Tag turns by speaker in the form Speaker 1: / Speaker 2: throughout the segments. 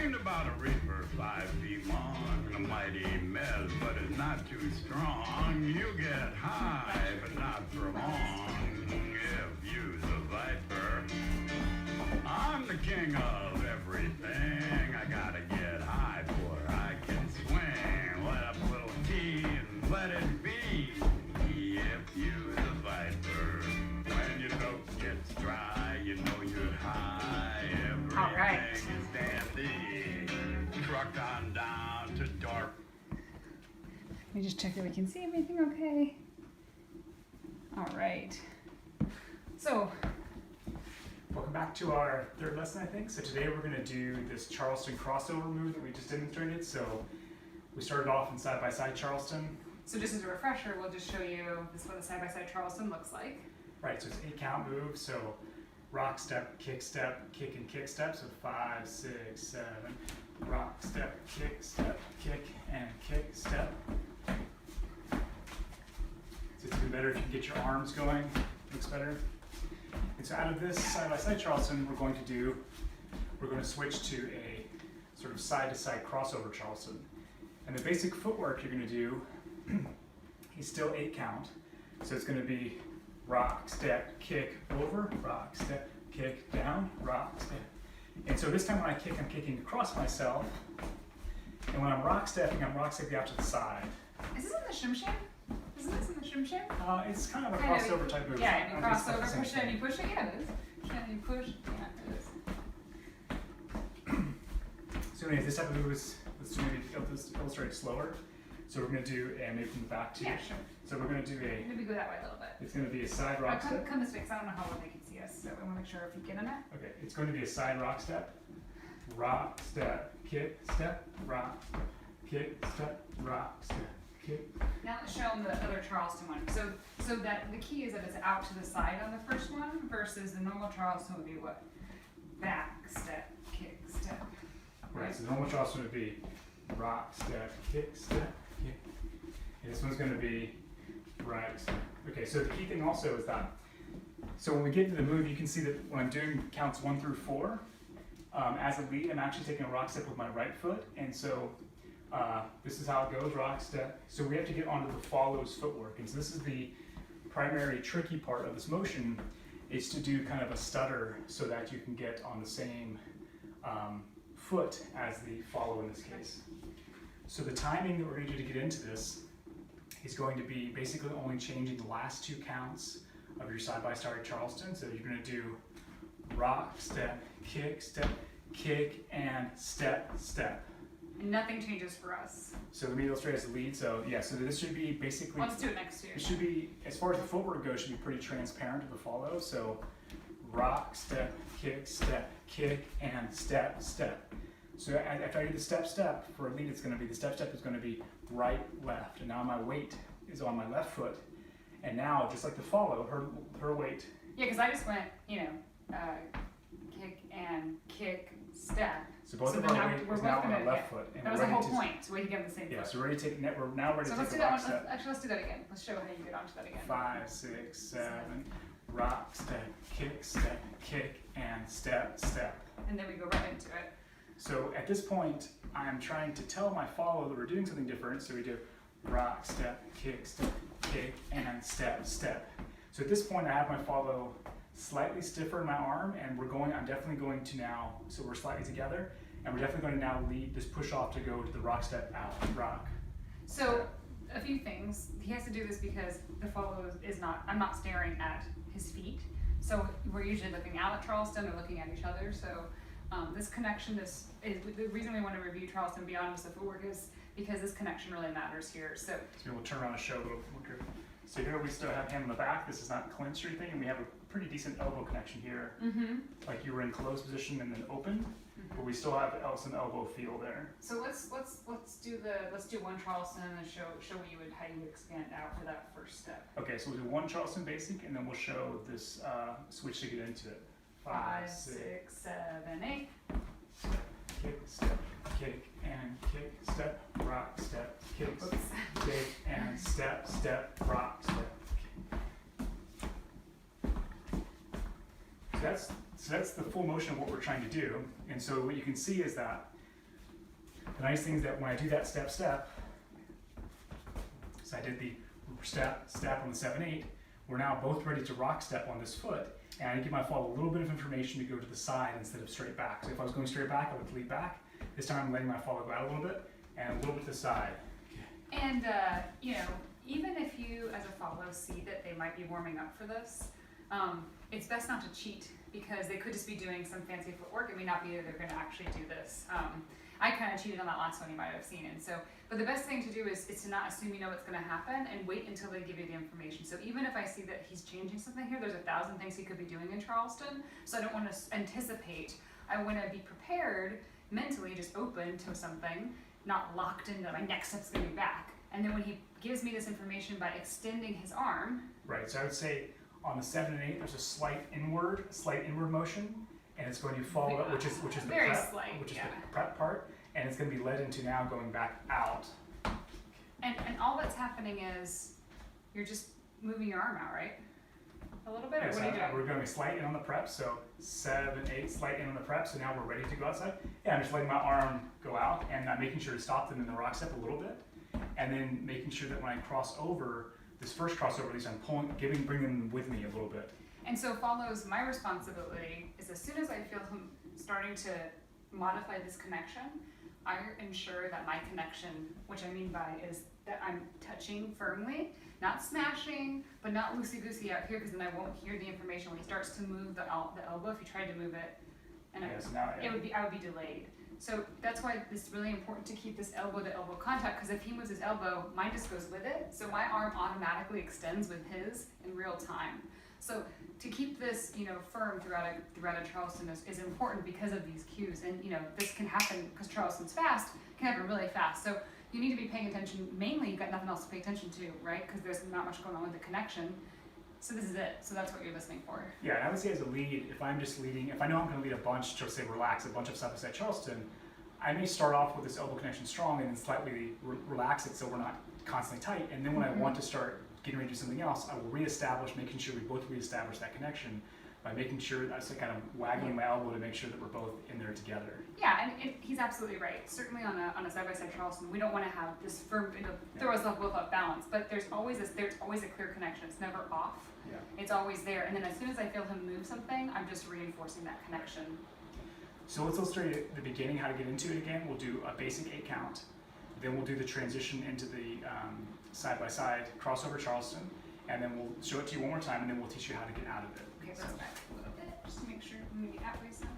Speaker 1: Dreamed about a reaper 5 feet long and a mighty mess, but it's not too strong. You get high, but not for long. If you's a viper, I'm the king of everything. I gotta get high before I can swing. Let up a little tea and let it be. If you's a viper, when your throat gets dry, you know you're high. Everything
Speaker 2: All right.
Speaker 1: is dandy. Truck on down to dark.
Speaker 2: Let me just check that we can see everything okay. All right. So,
Speaker 3: Welcome back to our third lesson, I think. So today we're going to do this Charleston crossover move that we just demonstrated. So we started off in side-by-side Charleston.
Speaker 2: so just as a refresher, we'll just show you this is what the side-by-side Charleston looks like.
Speaker 3: Right, so it's 8 count move. So rock, step, kick, and kick step. So 5, 6, 7. Rock, step, kick, and kick, step. So it's even better if you can get your arms going. Looks better. And so out of this side-by-side Charleston, we're going to switch to a sort of side-to-side crossover Charleston. And the basic footwork you're going to do is still 8 count. So it's going to be rock, step, kick, over, rock, step, kick, down, rock, step. And so this time when I kick, I'm kicking across myself. And when I'm rock stepping out to the side.
Speaker 2: Is this in the shim sham? Isn't this in the shim sham?
Speaker 3: It's kind of a crossover type move.
Speaker 2: Yeah, and you
Speaker 3: I guess
Speaker 2: cross
Speaker 3: that's
Speaker 2: over,
Speaker 3: the
Speaker 2: push
Speaker 3: same
Speaker 2: it, and you
Speaker 3: thing.
Speaker 2: push it. Yeah, it is. And you push. Yeah, it is.
Speaker 3: So anyways, this type of move is, let's maybe illustrate it slower. So we're going to do a maybe from the back too.
Speaker 2: Yeah, sure.
Speaker 3: So we're going to do
Speaker 2: Maybe go that way a little bit.
Speaker 3: it's going to be a side rock step.
Speaker 2: Come this way, because I don't know how well they can see us. So we want to make sure if you get in it.
Speaker 3: Okay, it's going to be a side rock, step, kick, step, rock, kick, step, kick.
Speaker 2: Now let's show them the other Charleston one. So that the key is that it's out to the side on the first one versus the normal Charleston would be what? Back, step, kick, step.
Speaker 3: Right, so the normal Charleston would be rock, step, kick. And this one's going to be right, step. Okay, so the key thing also is that, so when we get to the move, you can see that when I'm doing counts 1 through 4, as a lead, I'm actually taking a rock step with my right foot, and so this is how it goes, rock, step. So we have to get onto the follows footwork, and so this is the primary tricky part of this motion, is to do kind of a stutter so that you can get on the same foot as the follow in this case. So the timing that we're going to do to get into this is going to be basically only changing the last 2 counts of your side-by-side Charleston. So you're going to do rock, step, kick, and step.
Speaker 2: And nothing changes for us.
Speaker 3: So let me illustrate as a lead. So yeah, so this should be basically,
Speaker 2: Let's do it next year.
Speaker 3: it should be, as far as the footwork goes, should be pretty transparent to the follow. So rock, step, kick, and step. So after I do the step, for a lead, it's going to be, the step is going to be right, left. And now my weight is on my left foot. And now, just like the follow, her weight.
Speaker 2: Yeah, because I just went, kick and kick, step.
Speaker 3: So both of
Speaker 2: then
Speaker 3: our
Speaker 2: now
Speaker 3: weight
Speaker 2: we're
Speaker 3: is
Speaker 2: both
Speaker 3: now on
Speaker 2: gonna-
Speaker 3: our left
Speaker 2: yeah.
Speaker 3: foot. And
Speaker 2: That was
Speaker 3: we're
Speaker 2: the
Speaker 3: ready
Speaker 2: whole point, so we can get on the same
Speaker 3: Yeah,
Speaker 2: foot.
Speaker 3: so we're now ready
Speaker 2: So
Speaker 3: to
Speaker 2: let's
Speaker 3: take
Speaker 2: do
Speaker 3: a
Speaker 2: that
Speaker 3: rock
Speaker 2: one.
Speaker 3: step.
Speaker 2: Let's do that again. Let's show how you get onto that again.
Speaker 3: 5, 6, 7, rock, step, kick, and step.
Speaker 2: And then we go right into it.
Speaker 3: So at this point, I'm trying to tell my follow that we're doing something different. So we do rock, step, kick, and step. So at this point, I have my follow slightly stiffer in my arm, and I'm definitely going to now, so we're slightly together, and we're definitely going to now lead this push off to go to the rock step out, rock.
Speaker 2: So a few things. He has to do this because the follow is not, I'm not staring at his feet. So we're usually looking out at Charleston or looking at each other. So this connection, this is the reason we want to review Charleston beyond just the footwork is because this connection really matters here. So
Speaker 3: we'll turn around and show a little quicker. So here we still have him in the back. This is not clinched or anything, and we have a pretty decent elbow connection here. Like you were in closed position and then open, but we still have some elbow feel there.
Speaker 2: So let's do one Charleston and show how you would expand out for that first step.
Speaker 3: Okay, so we'll do one Charleston basic, and then we'll show this switch to get into it.
Speaker 2: 5, 6, 7, 8.
Speaker 3: Kick, and kick, step, rock, step, kick,
Speaker 2: Oops.
Speaker 3: kick, and step, rock, step. So that's the full motion of what we're trying to do. And so what you can see is that The nice thing is that when I do that step, so I did the step on the 7/8, we're now both ready to rock step on this foot, and I give my foot a little bit of information to go to the side instead of straight back. So if I was going straight back, I would lead back. This time I'm letting my follow go out a little bit, and a little bit to the side.
Speaker 2: And, you know, even if you as a follow see that they might be warming up for this, it's best not to cheat because they could just be doing some fancy footwork. It may not be that they're going to actually do this. I kind of cheated on that last one you might have seen. And so, but the best thing to do is to not assume you know what's going to happen and wait until they give you the information. So even if I see that he's changing something here, there's 1,000 things he could be doing in Charleston. So I don't want to anticipate. I want to be prepared mentally, just open to something, not locked into my next step's going to be back. And then when he gives me this information by extending his arm.
Speaker 3: Right, so I would say on the 7 and 8, there's a slight inward motion, and it's going to follow up, which is the
Speaker 2: very
Speaker 3: prep,
Speaker 2: slight,
Speaker 3: which is
Speaker 2: yeah.
Speaker 3: the prep part, and it's going to be led into now going back out.
Speaker 2: And all that's happening is you're just moving your arm out, right? A little bit, or
Speaker 3: Yeah,
Speaker 2: what are you doing?
Speaker 3: we're going to slight in on the prep, so 7, 8, slight in on the prep, so now we're ready to go outside. Yeah, I'm just letting my arm go out, and I'm making sure to stop them in the rock step a little bit, and then making sure that when I cross over, this first crossover, at least I'm bringing them with me a little bit.
Speaker 2: And so follows my responsibility is as soon as I feel him starting to modify this connection, I ensure that my connection, which I mean by is that I'm touching firmly, not smashing, but not loosey-goosey out here, because then I won't hear the information when he starts to move the elbow. If he tried to move it, and
Speaker 3: Yeah, so now,
Speaker 2: I would be delayed. So that's why it's really important to keep this elbow-to-elbow contact, because if he moves his elbow, mine just goes with it. So my arm automatically extends with his in real time. So to keep this, you know, firm throughout a Charleston is important because of these cues. And you know, this can happen because Charleston's fast, can happen really fast. So you need to be paying attention. Mainly, you've got nothing else to pay attention to, right? Because there's not much going on with the connection. So this is it. So that's what you're listening for.
Speaker 3: Yeah, and I would say as a lead, if I'm just leading, if I know I'm going to lead a bunch to say relax, a bunch of stuff at Charleston, I may start off with this elbow connection strong and then slightly relax it so we're not constantly tight. And then when I want to start getting ready to do something else, I will reestablish, making sure we both reestablish that connection by making sure that I kind of waggling my elbow to make sure that we're both in there together.
Speaker 2: Yeah, and he's absolutely right. Certainly on a side-by-side Charleston, we don't want to have this firm, throw us both off balance, but there's always a clear connection. It's never off.
Speaker 3: Yeah.
Speaker 2: It's always there. And then as soon as I feel him move something, I'm just reinforcing that connection.
Speaker 3: So let's illustrate at the beginning how to get into it again. We'll do a basic 8 count. Then we'll do the transition into the side-by-side crossover Charleston. And then we'll show it to you one more time, and then we'll teach you how to get out of it.
Speaker 2: Okay, let's back a little bit, just to make sure I'm gonna be halfway some.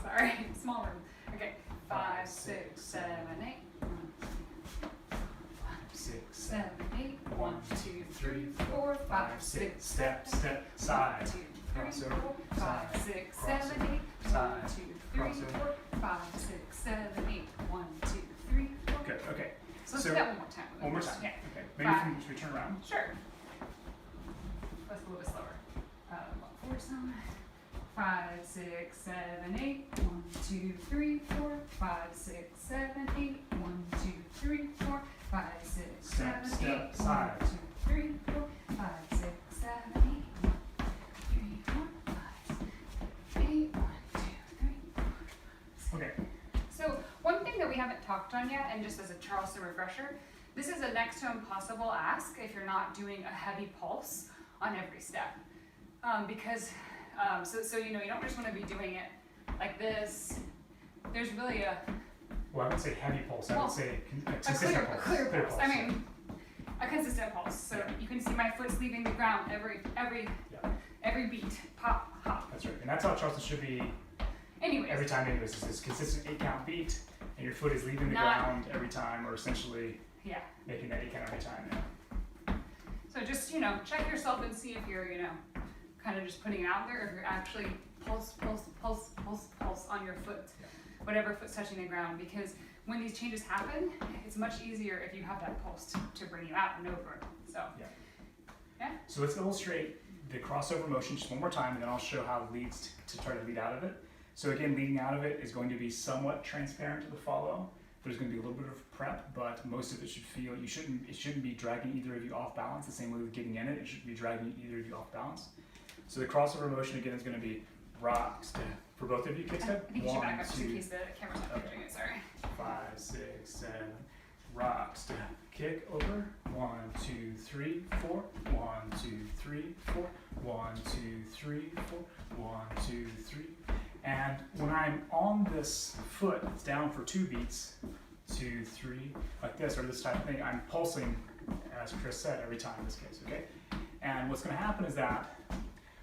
Speaker 2: Sorry, small room. Okay, 5, 6, 7, 8.
Speaker 3: 6,
Speaker 2: 7, 8. 1, 2, 3, 4, 5, 6.
Speaker 3: Step, side,
Speaker 2: 1, 2, 3,
Speaker 3: crossover,
Speaker 2: 4, 5,
Speaker 3: side,
Speaker 2: 6, 7, 8.
Speaker 3: side,
Speaker 2: 1, 2, 3,
Speaker 3: crossover.
Speaker 2: 4, 5, 6, 7, 8. 1, 2, 3, 4.
Speaker 3: Good, okay.
Speaker 2: So let's do that one more time.
Speaker 3: One more time.
Speaker 2: Yeah.
Speaker 3: Okay. Maybe should we turn around?
Speaker 2: Sure. That's a little bit slower. 4 some. 5, 6, 7, 8. 1, 2, 3, 4, 5, 6, 7, 8. 1, 2, 3, 4, 5, 6, 7, 8.
Speaker 3: Step, side.
Speaker 2: 1, 2, 3, 4, 5, 6, 7, 8. 1, 2, 3, 4, 5, 6, 8. 1, 2, 3, 4.
Speaker 3: Okay.
Speaker 2: So one thing that we haven't talked on yet, and just as a Charleston refresher, this is a next to impossible ask if you're not doing a heavy pulse on every step. So you know, you don't just want to be doing it like this. There's really
Speaker 3: Well, I would say heavy pulse. I would say a consistent pulse.
Speaker 2: clear pulse. I mean, a consistent pulse. So you can see my foot's leaving the ground every beat. Pop, hop.
Speaker 3: That's right. And that's how Charleston should be
Speaker 2: Anyways.
Speaker 3: every time. Anyways, it's this consistent 8 count beat, and your foot is leaving the
Speaker 2: Not-
Speaker 3: ground every time, or essentially
Speaker 2: Yeah.
Speaker 3: making that 8 count every time. Yeah.
Speaker 2: So just, you know, check yourself and see if you're, you know, kind of just putting it out there, if you're actually pulse on your foot, whatever foot's touching the ground, because when these changes happen, it's much easier if you have that pulse to bring you out and over. So,
Speaker 3: So let's illustrate the crossover motion just one more time, and then I'll show how it leads to try to lead out of it. So again, leading out of it is going to be somewhat transparent to the follow. There's going to be a little bit of prep, but most of it should feel, it shouldn't be dragging either of you off balance. The same way with getting in it, it shouldn't be dragging either of you off balance. So the crossover motion again is going to be rock, step. For both of you, kick
Speaker 2: I
Speaker 3: step.
Speaker 2: think you should back up just in
Speaker 3: 2.
Speaker 2: case the camera's not picturing it, sorry.
Speaker 3: 5, 6, 7. Rock, step, kick over. 1, 2, 3, 4. 1, 2, 3, 4. 1, 2, 3, 4. 1, 2, 3. And when I'm on this foot, it's down for 2 beats. 2, 3, like this, or this type of thing. I'm pulsing, as Chris said, every time in this case, okay? And what's going to happen is that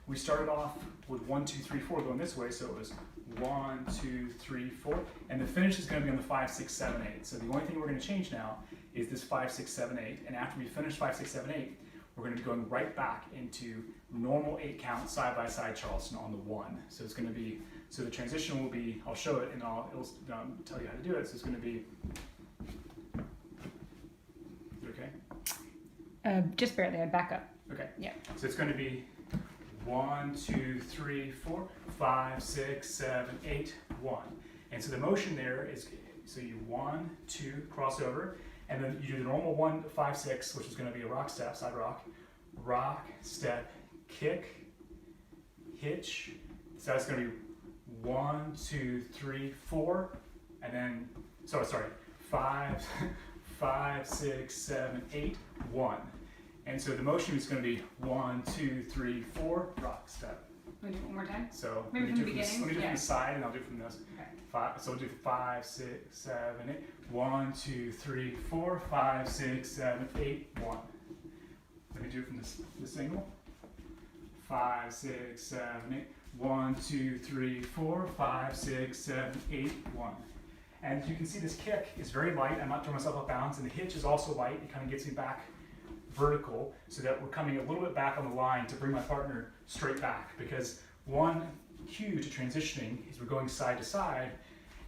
Speaker 3: we started off with 1, 2, 3, 4 going this way, so it was 1, 2, 3, 4, and the finish is going to be on the 5, 6, 7, 8. So the only thing we're going to change now is this 5, 6, 7, 8, and after we finish 5, 6, 7, 8, we're going to be going right back into normal 8 count side by side Charleston on the 1. So it's going to be, so the transition will be, I'll show it and I'll tell you how to do it. So it's going to be, okay?
Speaker 2: Just barely, I'd back up.
Speaker 3: Okay.
Speaker 2: Yeah.
Speaker 3: So it's going to be 1, 2, 3, 4, 5, 6, 7, 8, 1. And so the motion there is, so you 1, 2, cross over, and then you do the normal 1, 5, 6, which is going to be a rock step, side rock, step, kick, hitch. So that's going to be 1, 2, 3, 4, and then, sorry, 5, 5, 6, 7, 8, 1. And so the motion is going to be 1, 2, 3, 4, rock step.
Speaker 2: Let me do it one more time.
Speaker 3: So
Speaker 2: Maybe
Speaker 3: let me
Speaker 2: from
Speaker 3: do
Speaker 2: the
Speaker 3: it from,
Speaker 2: beginning?
Speaker 3: let me do it
Speaker 2: Yeah.
Speaker 3: from the side, and I'll do it from this.
Speaker 2: Okay.
Speaker 3: 5, so we'll do 5, 6, 7, 8. 1, 2, 3, 4, 5, 6, 7, 8, 1. Let me do it from this angle. 5, 6, 7, 8. 1, 2, 3, 4, 5, 6, 7, 8, 1. And you can see this kick is very light. I'm not throwing myself off balance, and the hitch is also light. It kind of gets me back vertical, so that we're coming a little bit back on the line to bring my partner straight back, because one cue to transitioning is we're going side to side,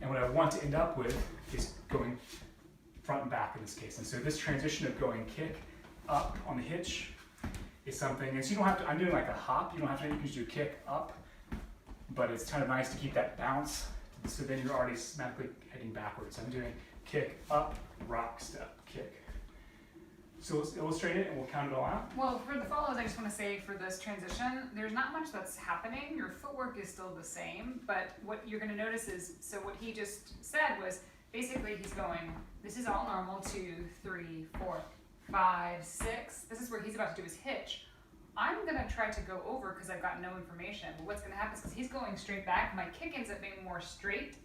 Speaker 3: and what I want to end up with is going front and back in this case. And so this transition of going kick up on the hitch is something, and so you don't have to, I'm doing like a hop, you don't have to, you can just do kick up, but it's kind of nice to keep that bounce, so then you're already systematically heading backwards. I'm doing kick up, rock, step, kick. So let's illustrate it and we'll count it all out.
Speaker 2: Well, for the follows, I just want to say for this transition, there's not much that's happening. Your footwork is still the same, but what you're going to notice is, so what he just said was, basically he's going, this is all normal, 2, 3, 4, 5, 6. This is where he's about to do his hitch. I'm going to try to go over because I've got no information. But what's going to happen is because he's going straight back, my kick ends up being more straight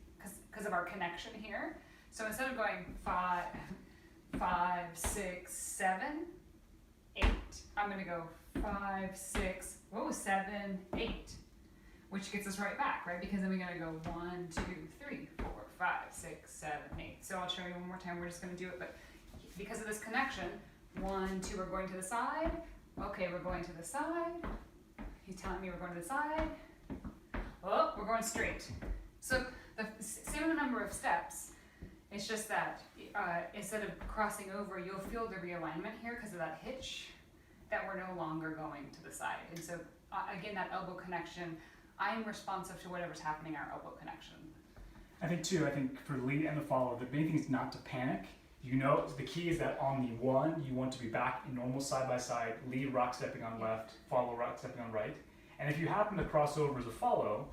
Speaker 2: because of our connection here. So instead of going 5, 6, 7, 8, I'm going to go 5, 6, 7, 8, which gets us right back, right? Because then we're going to go 1, 2, 3, 4, 5, 6, 7, 8. So I'll show you one more time. We're just going to do it, but because of this connection, 1, 2, we're going to the side. Okay, we're going to the side. He's telling me we're going to the side. Oh, we're going straight. So the same number of steps. It's just that instead of crossing over, you'll feel the realignment here because of that hitch, that we're no longer going to the side. And so again, that elbow connection, I'm responsive to whatever's happening in our elbow connection.
Speaker 3: I think for the lead and the follow, the main thing is not to panic. You know, the key is that on the 1, you want to be back in normal side by side, lead rock stepping on left, follow rock stepping on right. And if you happen to cross over as a follow,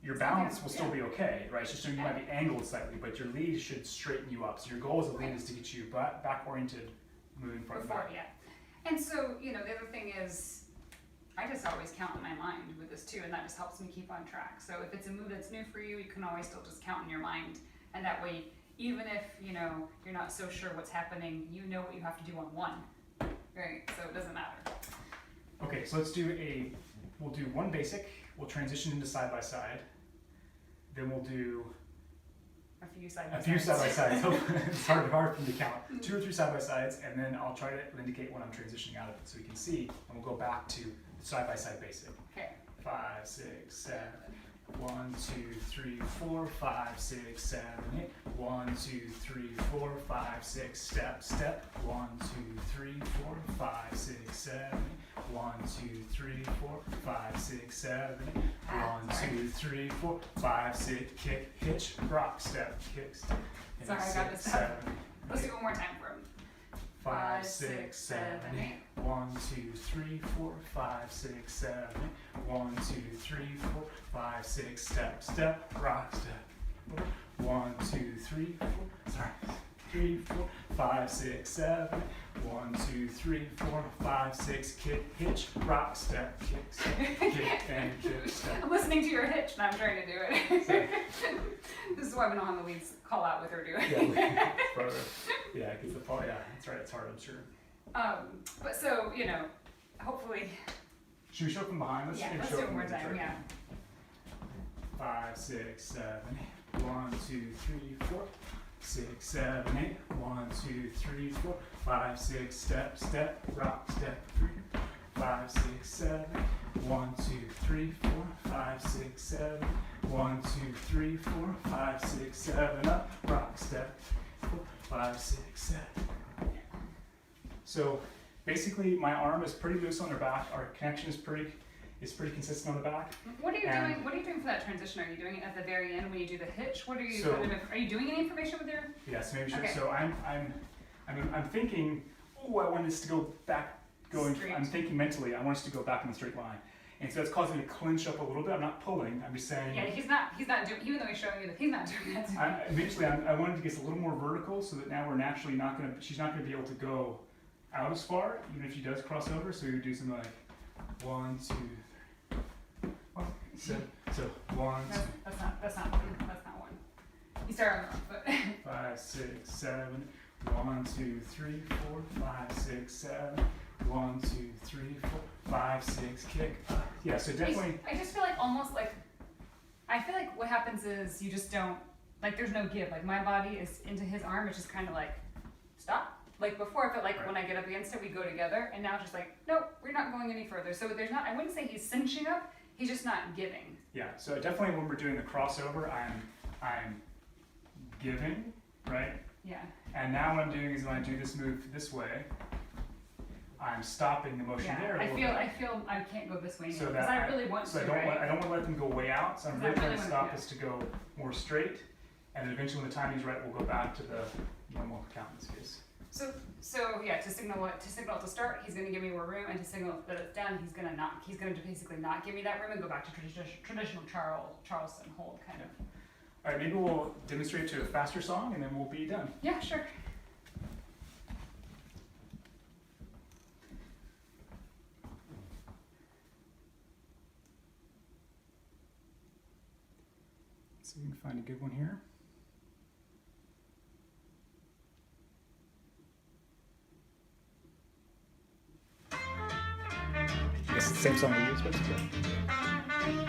Speaker 3: your balance will still be okay, right? It's just you might be angled slightly, but your lead should straighten you up. So your goal as a lead is to get you back oriented, moving front and back.
Speaker 2: Yeah. And so, you know, the other thing is, I just always count in my mind with this too, and that just helps me keep on track. So if it's a move that's new for you, you can always still just count in your mind, and that way, even if, you know, you're not so sure what's happening, you know what you have to do on 1, right? So it doesn't matter.
Speaker 3: Okay, so we'll do 1 basic, we'll transition into side by side, then we'll do
Speaker 2: A few side by
Speaker 3: a few
Speaker 2: sides.
Speaker 3: side by sides. It's hard for me to count. 2 or 3 side by sides, and then I'll try to indicate when I'm transitioning out of it so you can see, and we'll go back to the side by side basic.
Speaker 2: Okay.
Speaker 3: 5, 6, 7. 1, 2, 3, 4, 5, 6, 7, 8. 1, 2, 3, 4, 5, 6, step, step. 1, 2, 3, 4, 5, 6, 7, 8. 1, 2, 3, 4, 5, 6, 7, 8. 1, 2, 3, 4, 5, 6, kick, hitch, rock, step, kick, step.
Speaker 2: Sorry, I got this up. Let's do it one more time for him.
Speaker 3: 5, 6, 7, 8. 1, 2, 3, 4, 5, 6, 7, 8. 1, 2, 3, 4, 5, 6, step, step, rock, step. 1, 2, 3, 4, 3, 4, 5, 6, 7. 1, 2, 3, 4, 5, 6. Kick, hitch, rock, step, kick, step, kick, and kick, step.
Speaker 2: I'm listening to your hitch and I'm trying to do it. This is why we don't have the leads call out with her doing it.
Speaker 3: Yeah, because the fall. Yeah, that's right. It's hard, I'm sure.
Speaker 2: But so, you know, hopefully.
Speaker 3: Should we show from behind?
Speaker 2: Let's
Speaker 3: show
Speaker 2: do it
Speaker 3: from
Speaker 2: one more
Speaker 3: the
Speaker 2: time,
Speaker 3: church.
Speaker 2: yeah.
Speaker 3: 5, 6, 7, 8. 1, 2, 3, 4. 6, 7, 8. 1, 2, 3, 4. 5, 6. Step, step, rock, step. 3, 5, 6, 7. 1, 2, 3, 4. 5, 6, 7. 1, 2, 3, 4. 5, 6, 7. Up, rock, step. 4, 5, 6, 7. So basically, my arm is pretty loose on her back. Our connection is pretty consistent on the back.
Speaker 2: What are you doing? What are you doing for that transition? Are you doing it at the very end when you do the hitch? What are you?
Speaker 3: So-
Speaker 2: are you doing any information with your?
Speaker 3: Yes, maybe sure.
Speaker 2: Okay.
Speaker 3: So I'm thinking. Oh, I want this to go back.
Speaker 2: Straight.
Speaker 3: I'm thinking mentally. I want us to go back in a straight line, and so that's causing me to clinch up a little bit. I'm not pulling. I'm just saying.
Speaker 2: Yeah, he's not doing. Even though he's showing you that he's not doing that.
Speaker 3: Eventually, I wanted to get a little more vertical, so that now we're naturally not gonna. She's not gonna be able to go out as far, even if she does cross over. So we would do something like 1, 2, 3. So 1, 2.
Speaker 2: That's not one. You start on the wrong foot.
Speaker 3: 5, 6, 7. 1, 2, 3, 4, 5, 6, 7. 1, 2, 3, 4, 5, 6. Kick. Yeah. So definitely.
Speaker 2: I just feel like almost like. I feel like what happens is you just don't like. There's no give. Like my body is into his arm. It's just kind of like stop. Like before, I felt like
Speaker 3: Right.
Speaker 2: when I get up against it, we go together, and now it's just like, nope, we're not going any further. So there's not. I wouldn't say he's cinching up. He's just not giving.
Speaker 3: Yeah. So definitely when we're doing the crossover, I'm giving, right?
Speaker 2: Yeah.
Speaker 3: And now what I'm doing is when I do this move this way, I'm stopping the motion
Speaker 2: Yeah.
Speaker 3: there. a
Speaker 2: I
Speaker 3: little
Speaker 2: feel
Speaker 3: bit.
Speaker 2: I can't go this way
Speaker 3: So
Speaker 2: because
Speaker 3: that
Speaker 2: I really want
Speaker 3: So
Speaker 2: to.
Speaker 3: I don't
Speaker 2: Right?
Speaker 3: want to let them go way out. So I'm
Speaker 2: Because I
Speaker 3: really trying
Speaker 2: really
Speaker 3: to
Speaker 2: wanna-
Speaker 3: stop
Speaker 2: yeah.
Speaker 3: this to go more straight, and then eventually when the timing's right, we'll go back to the normal count in this case.
Speaker 2: So yeah, to signal it to start, he's gonna give me more room, and to signal that it's done, he's gonna basically not give me that room and go back to traditional Charleston hold kind of.
Speaker 3: All right, maybe we'll demonstrate to a faster song, and then we'll be done.
Speaker 2: Yeah, sure.
Speaker 3: Let's see if we can find a good one here. I guess it's the same song we used, but it's okay.